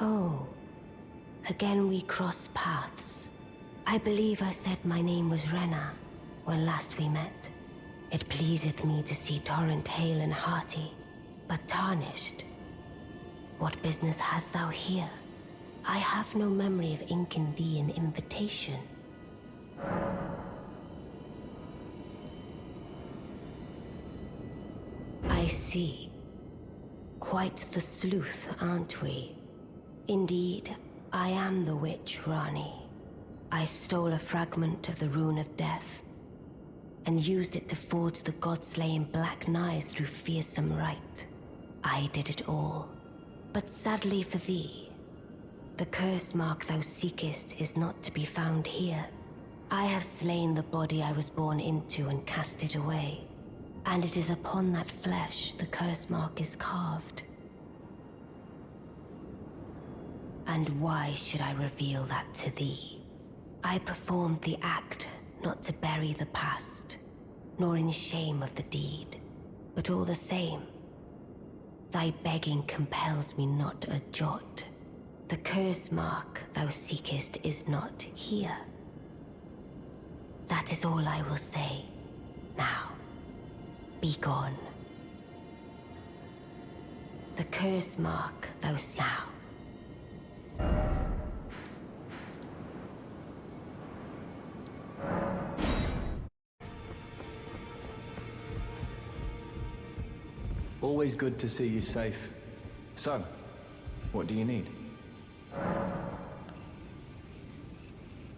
Oh, again we cross paths. I believe I said my name was Ranni when last we met. It pleaseth me to see Torrent hale and hearty, but tarnished. What business hast thou here? I have no memory of inking thee an invitation. I see. Quite the sleuth, aren't we? Indeed, I am the witch Ranni. I stole a fragment of the Rune of Death, and used it to forge the god-slaying black knives through fearsome rite. I did it all. But sadly for thee, the curse mark thou seekest is not to be found here. I have slain the body I was born into and cast it away, and it is upon that flesh the curse mark is carved. And why should I reveal that to thee? I performed the act not to bury the past, nor in shame of the deed, but all the same, thy begging compels me not a jot. The curse mark thou seekest is not here. That is all I will say. Now, be gone. The curse mark thou now. Always good to see you safe. So, what do you need?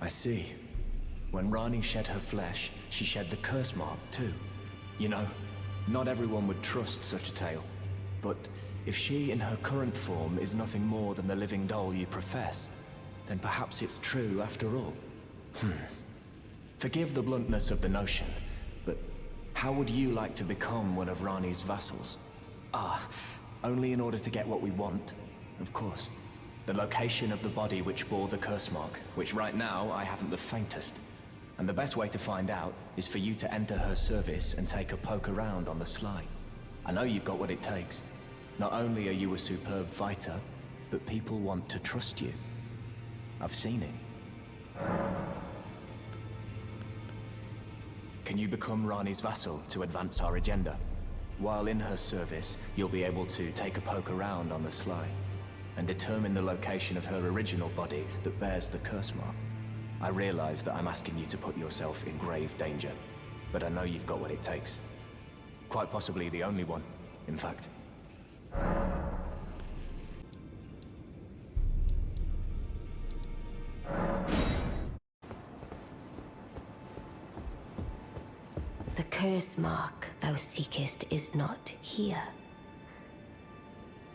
I see. When Ranni shed her flesh, she shed the curse mark too. You know, not everyone would trust such a tale. But if she in her current form is nothing more than the living doll you profess, then perhaps it's true after all. Forgive the bluntness of the notion, but how would you like to become one of Ranni's vassals? Only in order to get what we want, of course. The location of the body which bore the curse mark, which right now I haven't the faintest. And the best way to find out is for you to enter her service and take a poke around on the sly. I know you've got what it takes. Not only are you a superb fighter, but people want to trust you. I've seen it. Can you become Ranni's vassal to advance our agenda? While in her service, you'll be able to take a poke around on the sly and determine the location of her original body that bears the curse mark. I realize that I'm asking you to put yourself in grave danger, but I know you've got what it takes. Quite possibly the only one, in fact. The curse mark thou seekest is not here.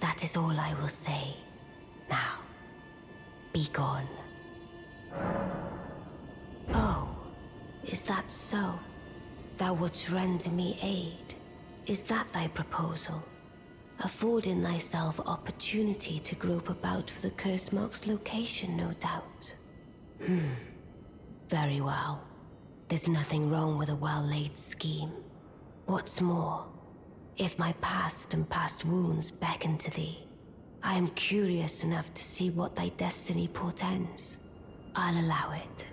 That is all I will say. Now, be gone. Oh, is that so? Thou wouldst render me aid? Is that thy proposal? Affording thyself opportunity to grope about for the curse mark's location, no doubt. Very well. There's nothing wrong with a well-laid scheme. What's more, if my past and past wounds beckon to thee, I am curious enough to see what thy destiny portends. I'll allow it.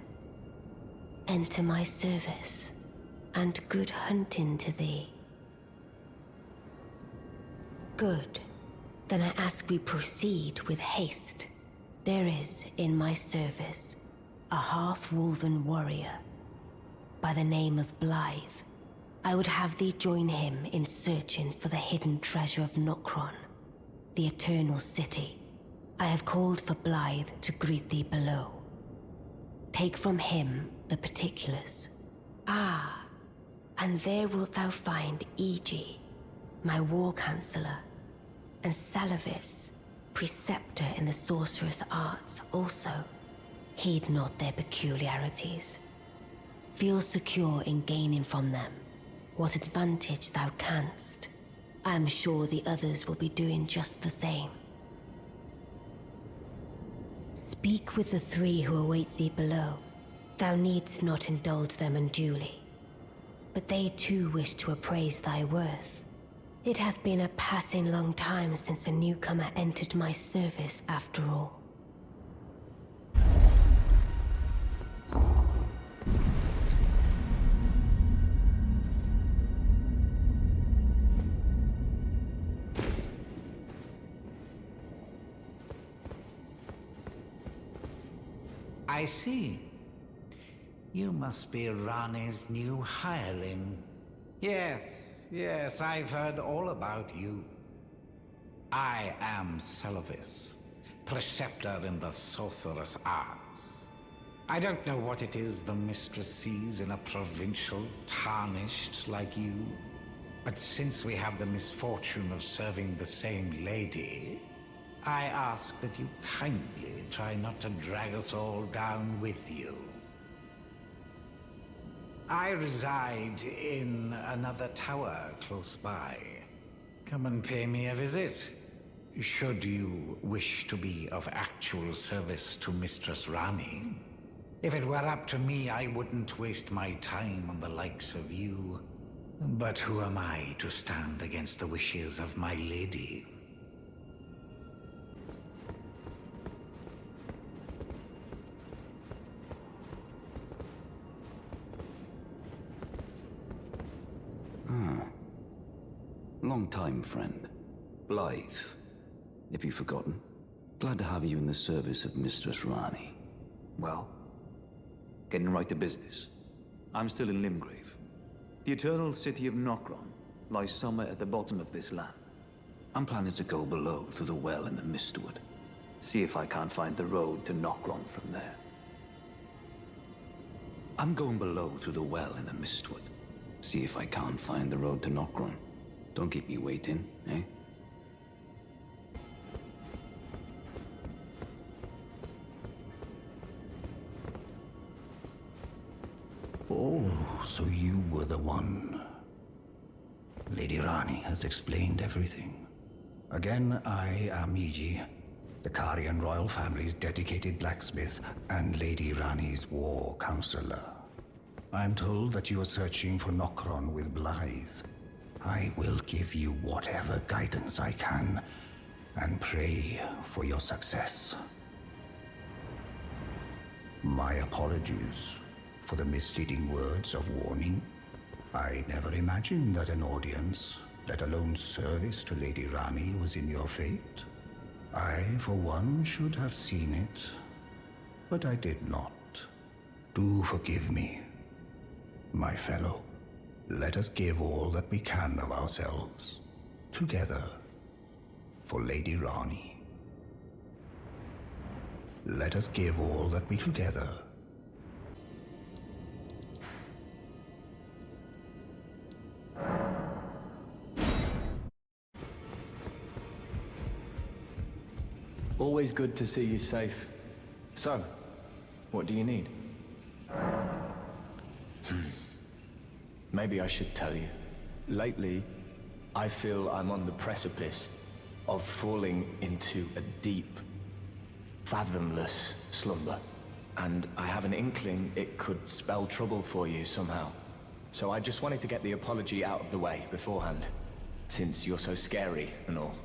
Enter my service, and good hunting to thee. Good. Then I ask we proceed with haste. There is, in my service, a half-wolven warrior by the name of Blaidd. I would have thee join him in searching for the hidden treasure of Nokron, the Eternal City. I have called for Blaidd to greet thee below. Take from him the particulars. And there wilt thou find Iji, my war counselor, and Seluvis, Preceptor in the sorcerer's arts also. Heed not their peculiarities. Feel secure in gaining from them what advantage thou canst. I am sure the others will be doing just the same. Speak with the three who await thee below. Thou needst not indulge them unduly, but they too wish to appraise thy worth. It hath been a passing long time since a newcomer entered my service, after all. I see. You must be Ranni's new hireling. Yes, I've heard all about you. I am Seluvis, Preceptor in the Sorcerer's arts. I don't know what it is the mistress sees in a provincial tarnished like you, but since we have the misfortune of serving the same lady, I ask that you kindly try not to drag us all down with you. I reside in another tower close by. Come and pay me a visit, should you wish to be of actual service to Mistress Ranni. If it were up to me, I wouldn't waste my time on the likes of you. But who am I to stand against the wishes of my lady? Long time, friend. Blaidd. If you've forgotten. Glad to have you in the service of Mistress Ranni. Well, getting right to business. I'm still in Limgrave. The eternal city of Nokron lies somewhere at the bottom of this land. I'm planning to go below through the well in the Mistwood. See if I can't find the road to Nokron from there. I'm going below through the well in the Mistwood. See if I can't find the road to Nokron. Don't keep me waiting, eh? Oh, so you were the one. Lady Ranni has explained everything. Again, I am Iji, the Karian royal family's dedicated blacksmith and Lady Ranni's war counselor. I'm told that you are searching for Nokron with Blaidd. I will give you whatever guidance I can, and pray for your success. My apologies for the misleading words of warning. I never imagined that an audience, let alone service to Lady Ranni, was in your fate. I, for one, should have seen it, but I did not. Do forgive me, my fellow. Let us give all that we can of ourselves, together, for Lady Ranni. Let us give all that we together. Always good to see you safe. So, what do you need? Maybe I should tell you. Lately, I feel I'm on the precipice of falling into a deep, fathomless slumber. And I have an inkling it could spell trouble for you somehow. So I just wanted to get the apology out of the way beforehand, since you're so scary and all.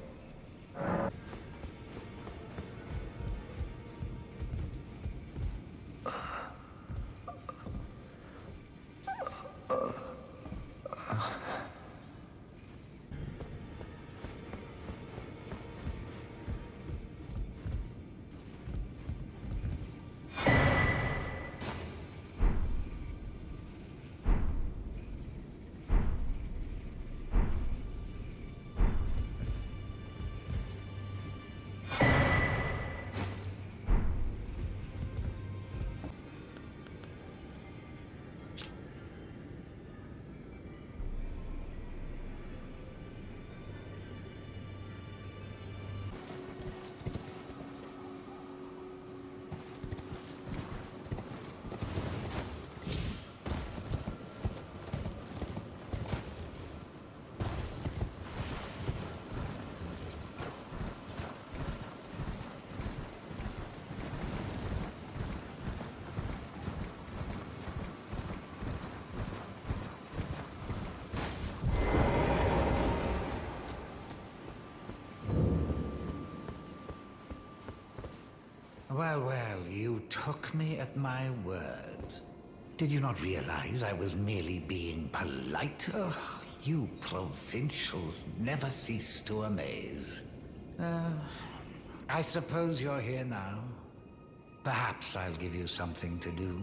Well, well, you took me at my word. Did you not realize I was merely being polite? Oh, you provincials never cease to amaze. I suppose you're here now. Perhaps I'll give you something to do.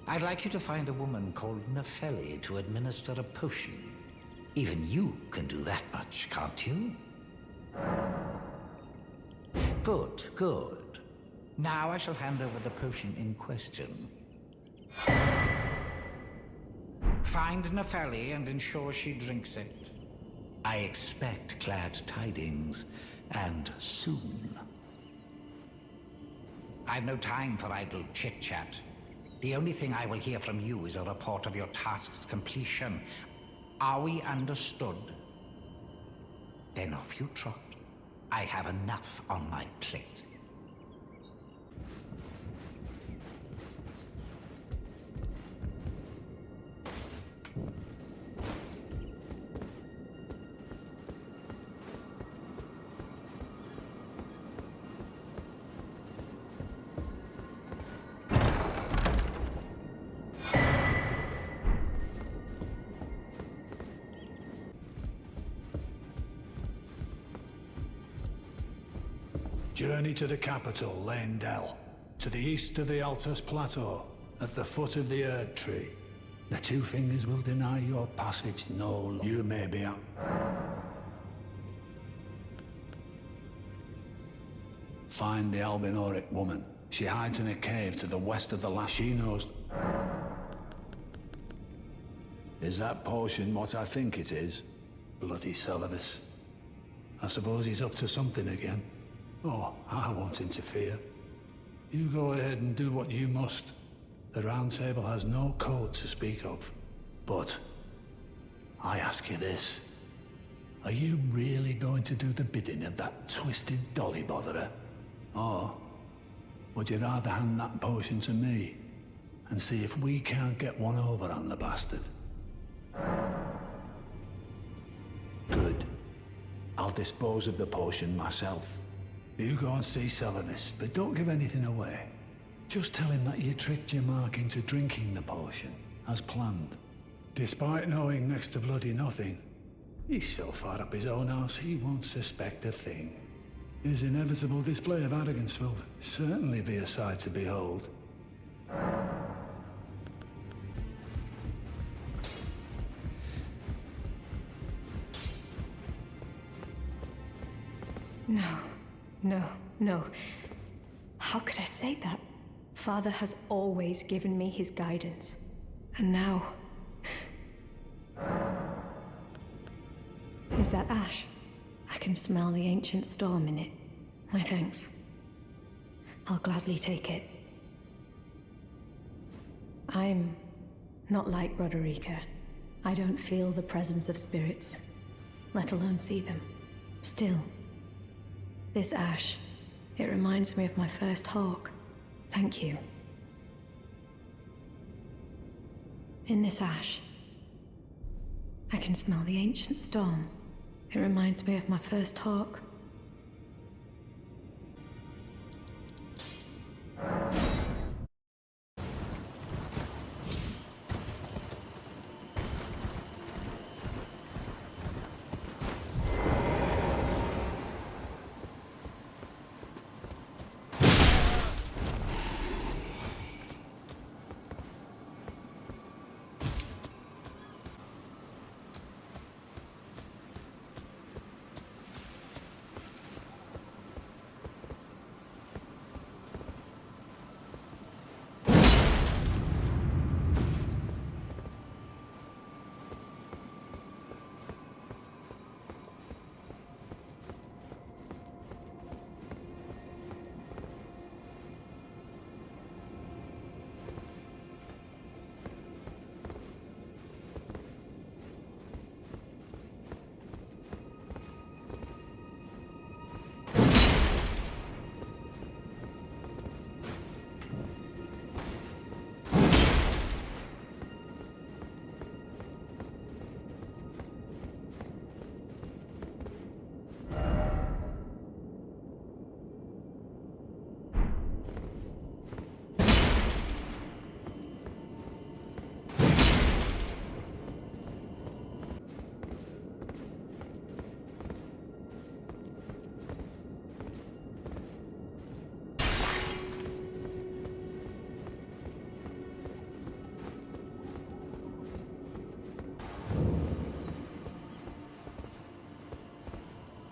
I'd like you to find a woman called Nepheli to administer a potion. Even you can do that much, can't you? Good, good. Now I shall hand over the potion in question. Find Nepheli and ensure she drinks it. I expect glad tidings, and soon. I've no time for idle chit-chat. The only thing I will hear from you is a report of your task's completion. Are we understood? Then off you trot. I have enough on my plate. Journey to the capital, Leyndell. To the east of the Altus Plateau, at the foot of the Erd Tree. The Two Fingers will deny your passage no longer. You may be out. Find the Albinoric woman. She hides in a cave to the west of the Lash. She knows. Is that potion what I think it is? Bloody Seluvis. I suppose he's up to something again. Oh, I won't interfere. You go ahead and do what you must. The Round Table has no code to speak of. But I ask you this. Are you really going to do the bidding of that twisted dolly botherer? Or would you rather hand that potion to me and see if we can't get one over on the bastard? Good. I'll dispose of the potion myself. You go and see Seluvis, but don't give anything away. Just tell him that you tricked your mark into drinking the potion, as planned. Despite knowing next to bloody nothing, he's so far up his own arse he won't suspect a thing. His inevitable display of arrogance will certainly be a sight to behold. No, no, no. How could I say that? Father has always given me his guidance. And now... Is that ash? I can smell the ancient storm in it. My thanks. I'll gladly take it. I'm not like Roderica. I don't feel the presence of spirits, let alone see them. Still, this ash, it reminds me of my first hawk. Thank you. In this ash, I can smell the ancient storm. It reminds me of my first hawk.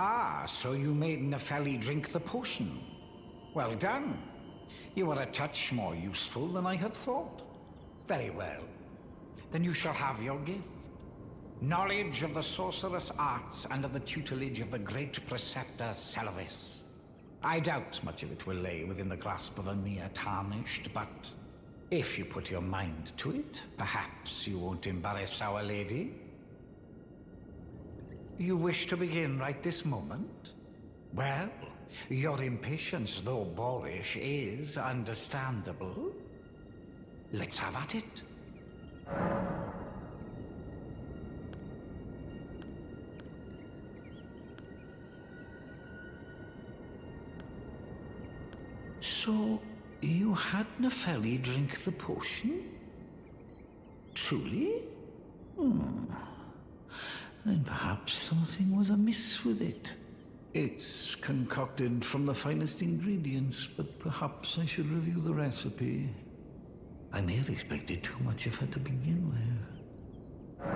Ah, so you made Nepheli drink the potion. Well done. You are a touch more useful than I had thought. Very well. Then you shall have your gift. Knowledge of the sorcerous arts under the tutelage of the great Preceptor Seluvis. I doubt much of it will lay within the grasp of a mere tarnished, but if you put your mind to it, perhaps you won't embarrass our lady. You wish to begin right this moment? Well, your impatience, though boorish, is understandable. Let's have at it. So, you had Nepheli drink the potion? Truly? Then perhaps something was amiss with it. It's concocted from the finest ingredients, but perhaps I should review the recipe. I may have expected too much of her to begin with.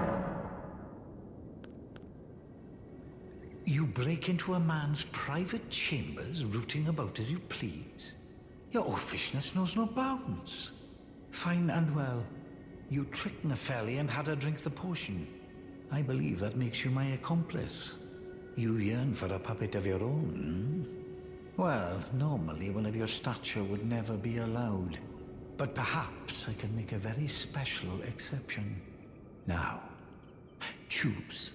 You break into a man's private chambers, rooting about as you please. Your oafishness knows no bounds. Fine and well. You tricked Nepheli and had her drink the potion. I believe that makes you my accomplice. You yearn for a puppet of your own, Well, normally one of your stature would never be allowed. But perhaps I can make a very special exception. Now, choose.